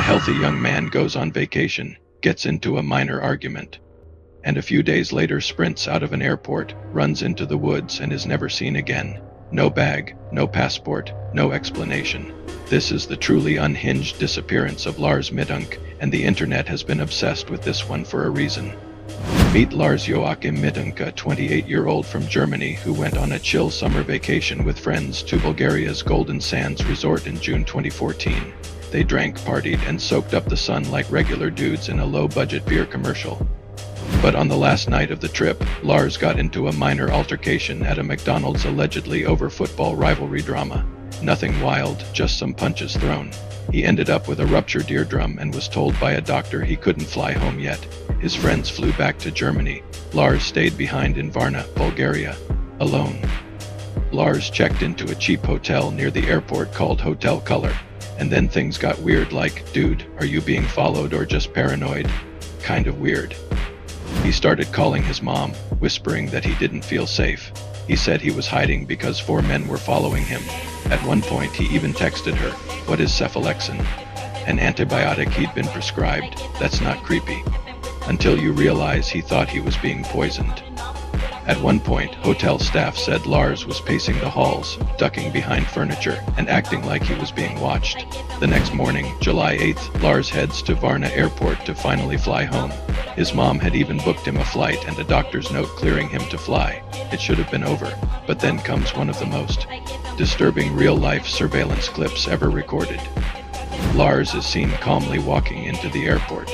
healthy young man goes on vacation, gets into a minor argument, and a few days later sprints out of an airport, runs into the woods, and is never seen again. No bag, no passport, no explanation. This is the truly unhinged disappearance of Lars Mittank, and the internet has been obsessed with this one for a reason. Meet Lars Mittank, a 28-year-old from Germany who went on a chill summer vacation with friends to Bulgaria's Golden Sands resort in June 2014. They drank, partied, and soaked up the sun like regular dudes in a low-budget beer commercial. But on the last night of the trip, Lars got into a minor altercation at a McDonald's allegedly over football rivalry drama. Nothing wild, just some punches thrown. He ended up with a ruptured eardrum and was told by a doctor he couldn't fly home yet. His friends flew back to Germany. Lars stayed behind in Varna, Bulgaria, alone. Lars checked into a cheap hotel near the airport called Hotel Color. And then things got weird, like, dude, are you being followed or just paranoid? Kind of weird. He started calling his mom, whispering that he didn't feel safe. He said he was hiding because 4 men were following him. At one point he even texted her, "What is cephalexin?" An antibiotic he'd been prescribed. That's not creepy. Until you realize he thought he was being poisoned. At one point, hotel staff said Lars was pacing the halls, ducking behind furniture, and acting like he was being watched. The next morning, July 8th, Lars heads to Varna airport to finally fly home. His mom had even booked him a flight and a doctor's note clearing him to fly. It should have been over. But then comes one of the most disturbing real-life surveillance clips ever recorded. Lars is seen calmly walking into the airport.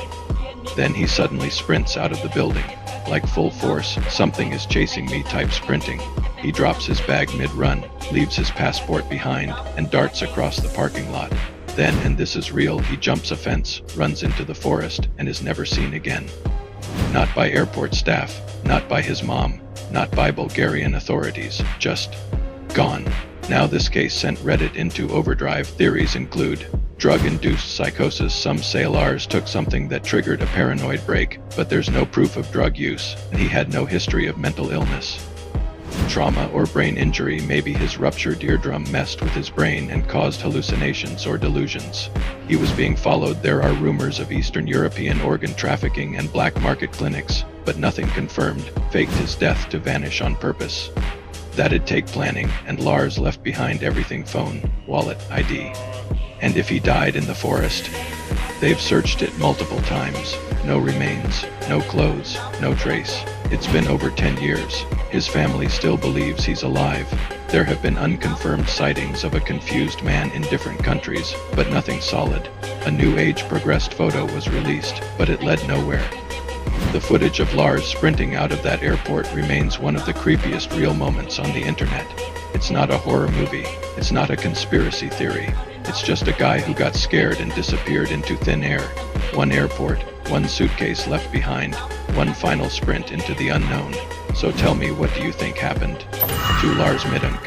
Then he suddenly sprints out of the building. Like full force, something is chasing me type sprinting. He drops his bag mid-run, leaves his passport behind, and darts across the parking lot. Then, and this is real, he jumps a fence, runs into the forest, and is never seen again. Not by airport staff, not by his mom, not by Bulgarian authorities, just gone. Now this case sent Reddit into overdrive. Theories include drug-induced psychosis. Some say Lars took something that triggered a paranoid break, but there's no proof of drug use, and he had no history of mental illness. Trauma or brain injury. Maybe his ruptured eardrum messed with his brain and caused hallucinations or delusions. He was being followed. There are rumors of Eastern European organ trafficking and black market clinics, but nothing confirmed. Faked his death to vanish on purpose. That'd take planning, and Lars left behind everything: phone, wallet, ID. And if he died in the forest? They've searched it multiple times. No remains, no clothes, no trace. It's been over 10 years. His family still believes he's alive. There have been unconfirmed sightings of a confused man in different countries, but nothing solid. A New Age progressed photo was released, but it led nowhere. The footage of Lars sprinting out of that airport remains one of the creepiest real moments on the internet. It's not a horror movie. It's not a conspiracy theory. It's just a guy who got scared and disappeared into thin air. One airport, one suitcase left behind, one final sprint into the unknown. So tell me, what do you think happened to Lars Mittank?